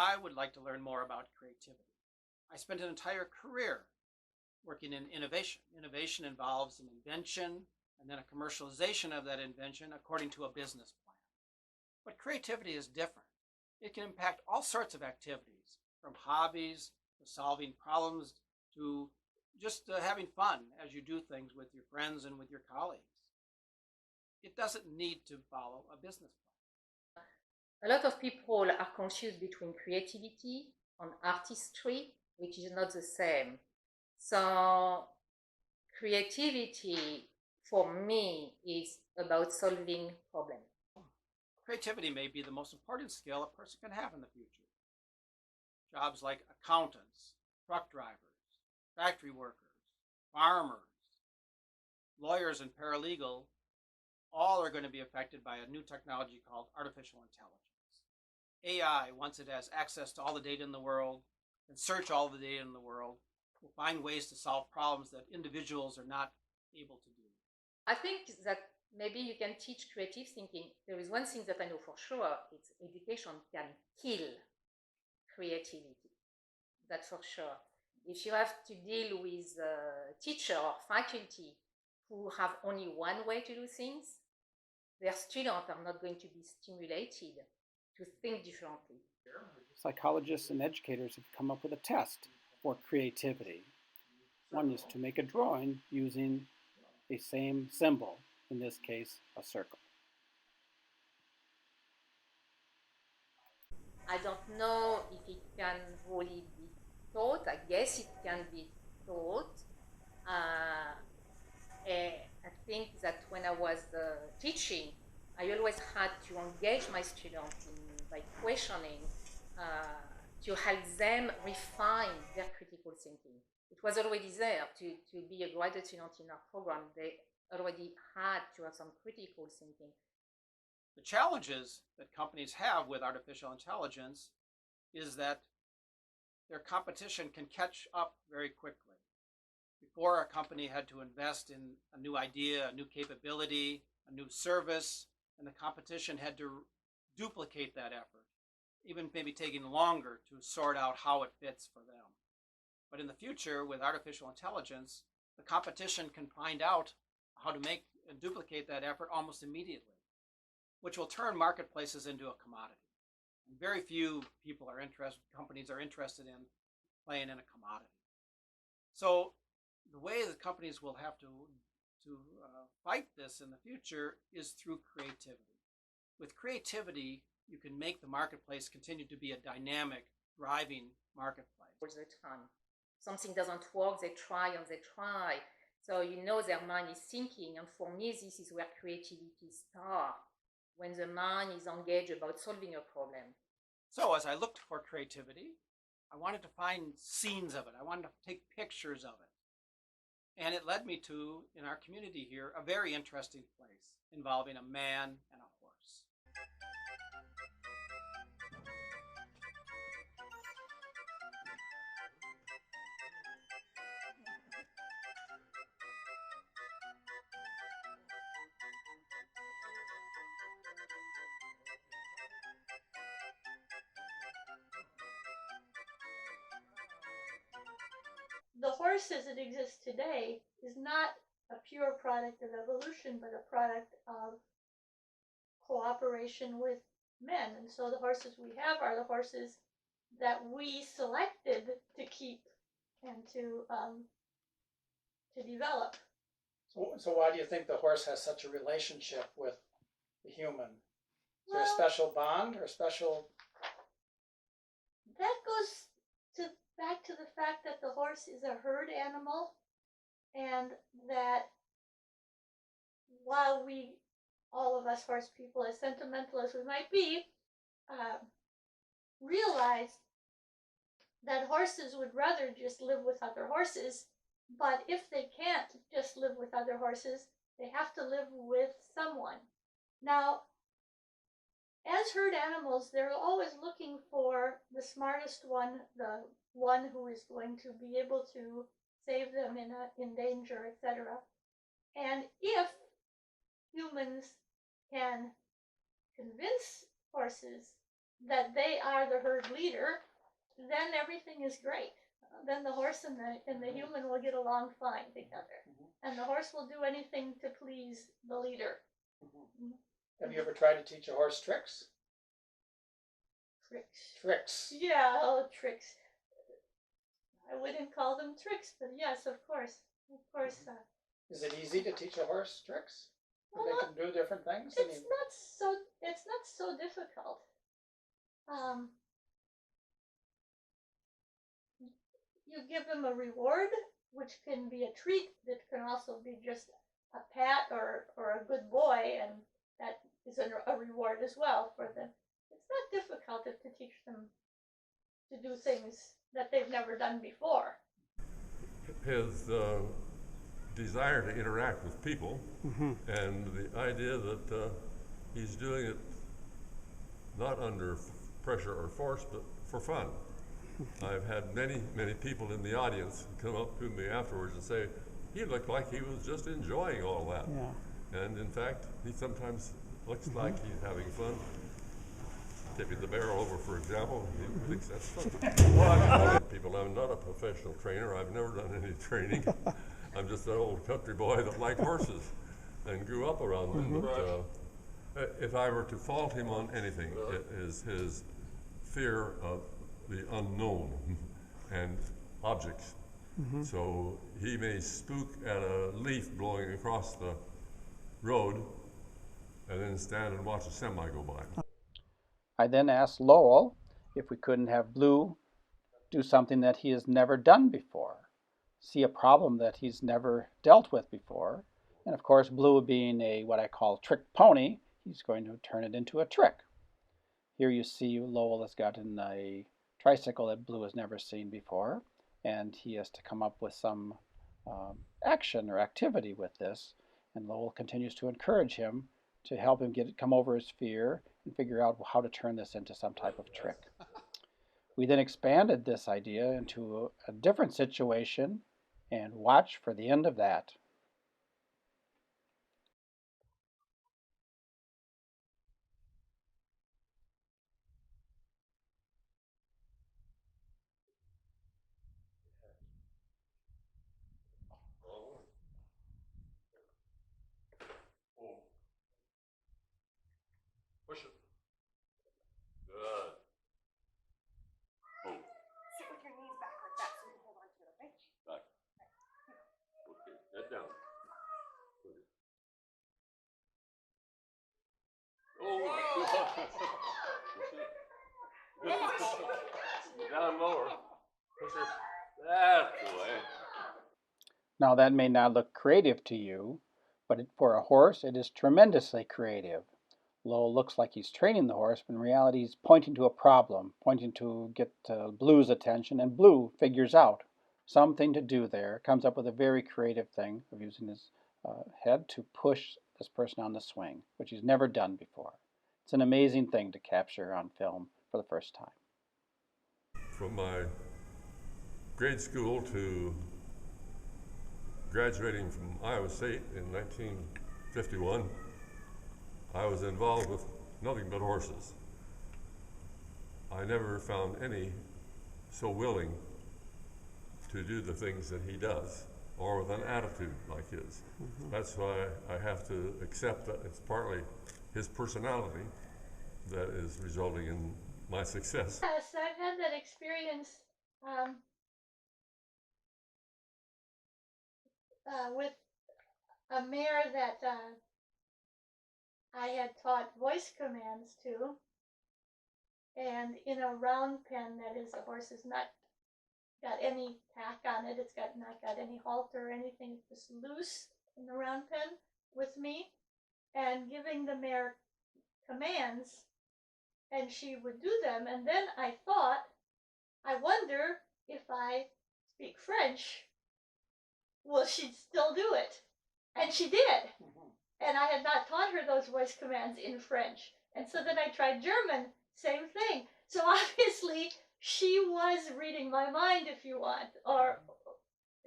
I would like to learn more about creativity. I spent an entire career working in innovation. Innovation involves an invention and then a commercialization of that invention according to a business plan. But creativity is different. It can impact all sorts of activities, from hobbies to solving problems to just having fun as you do things with your friends and with your colleagues. It doesn't need to follow a business plan. A lot of people are confused between creativity and artistry, which is not the same. So creativity for me is about solving problems. Creativity may be the most important skill a person can have in the future. Jobs like accountants, truck drivers, factory workers, farmers, lawyers, and paralegal all are going to be affected by a new technology called artificial intelligence. AI, once it has access to all the data in the world, can search all the data in the world, will find ways to solve problems that individuals are not able to do. I think that maybe you can teach creative thinking. There is one thing that I know for sure, it's education can kill creativity. That's for sure. If you have to deal with a teacher or faculty who have only one way to do things, their students are not going to be stimulated to think differently. Psychologists and educators have come up with a test for creativity. One is to make a drawing using a same symbol, in this case, a circle. I don't know if it can really be taught. I guess it can be taught. I think that when I was teaching, I always had to engage my students by questioning to help them refine their critical thinking. It was already there to be a graduate student in our program. They already had to have some critical thinking. The challenges that companies have with artificial intelligence is that their competition can catch up very quickly. Before, a company had to invest in a new idea, a new capability, a new service, and the competition had to duplicate that effort, even maybe taking longer to sort out how it fits for them. But in the future, with artificial intelligence, the competition can find out how to make and duplicate that effort almost immediately, which will turn marketplaces into a commodity. And very few companies are interested in playing in a commodity. So the way that companies will have to fight this in the future is through creativity. With creativity, you can make the marketplace continue to be a dynamic, thriving marketplace. All the time. Something doesn't work, they try and they try. So you know their mind is thinking, and for me this is where creativity starts, when the mind is engaged about solving a problem. So as I looked for creativity, I wanted to find scenes of it. I wanted to take pictures of it. And it led me to, in our community here, a very interesting place involving a man and a horse. The horse as it exists today is not a pure product of evolution, but a product of cooperation with men. And so the horses we have are the horses that we selected to keep and to develop. So why do you think the horse has such a relationship with the human? Is there a Well, special bond or a special... That goes back to the fact that the horse is a herd animal, and that while we, all of us horse people, as sentimental as we might be, realize that horses would rather just live with other horses, but if they can't just live with other horses, they have to live with someone. Now, as herd animals, they're always looking for the smartest one, the one who is going to be able to save them in danger, etc. And if humans can convince horses that they are the herd leader, then everything is great. Then the horse and the human will get along fine together, and the horse will do anything to please the leader. Have you ever tried to teach a horse tricks? Tricks. Tricks. Yeah, oh, tricks. I wouldn't call them tricks, but yes, of course. Of course. Is it easy to teach a horse tricks? Well, They can do different things? it's not so difficult. You give them a reward, which can be a treat, that can also be just a pat or a good boy, and that is a reward as well for them. It's not difficult to teach them to do things that they've never done before. His desire to interact with people, and the idea that he's doing it not under pressure or force, but for fun. I've had many people in the audience come up to me afterwards and say, he looked like he was just enjoying all that. Yeah. And in fact, he sometimes looks like he's having fun. Tipping the barrel over, for example, he thinks that's fun. Well, I'm telling people, I'm not a professional trainer. I've never done any training. I'm just an old country boy that liked horses and grew up around them. But if I were to fault him on anything, it is his fear of the unknown and objects. So he may spook at a leaf blowing across the road and then stand and watch a semi go by. I then asked Lowell if we couldn't have Blue do something that he has never done before, see a problem that he's never dealt with before. And of course, Blue being a what I call trick pony, he's going to turn it into a trick. Here you see Lowell has gotten a tricycle that Blue has never seen before, and he has to come up with some action or activity with this. And Lowell continues to encourage him to help him come over his fear and figure out how to turn this into some type of trick. We then expanded this idea into a different situation and watch for the end of that. Push it. Good. Oh. Sit with your knees back like that so you can hold on to it, okay? Back. Okay, head down. Oh, down lower. Push it. That's the way. Now that may not look creative to you, but for a horse it is tremendously creative. Lowell looks like he's training the horse, but in reality he's pointing to a problem, pointing to get Blue's attention, and Blue figures out something to do there, comes up with a very creative thing of using his head to push this person on the swing, which he's never done before. It's an amazing thing to capture on film for the first time. From my grade school to graduating from Iowa State in 1951, I was involved with nothing but horses. I never found any so willing to do the things that he does, or with an attitude like his. That's why I have to accept that it's partly his personality that is resulting in my success. Yes, I've had that experience with a mare that I had taught voice commands to, and in a round pen, that is, the horse has not got any tack on it, it's not got any halter or anything, it's just loose in the round pen with me, and giving the mare commands, and she would do them, and then I thought, I wonder if I speak French, will she still do it? And she did. And I had not taught her those voice commands in French. And so then I tried German, same thing. So obviously she was reading my mind, if you want. Or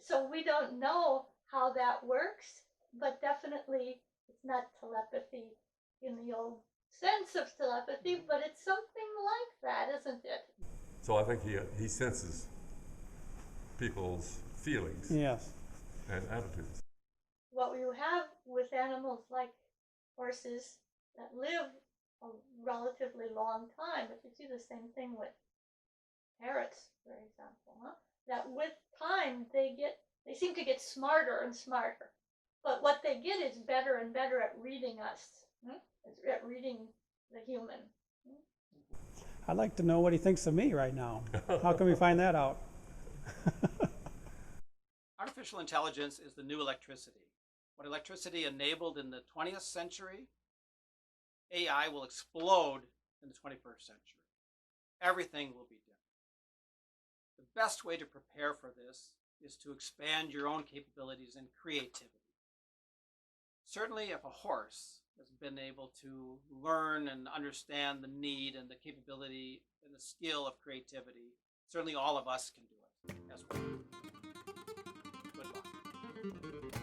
so we don't know how that works, but definitely it's not telepathy in the old sense of telepathy, but it's something like that, isn't it? So I think he senses people's feelings Yes. and attitudes. What you have with animals like horses that live a relatively long time, but you see the same thing with parrots, for example, huh? That with time they seem to get smarter and smarter. But what they get is better and better at reading us, at reading the human. I'd like to know what he thinks of me right now. How can we find that out? Artificial intelligence is the new electricity. What electricity enabled in the 20th century, AI will explode in the 21st century. Everything will be different. The best way to prepare for this is to expand your own capabilities and creativity. Certainly, if a horse has been able to learn and understand the need and the capability and the skill of creativity, certainly all of us can do it as well. Good luck.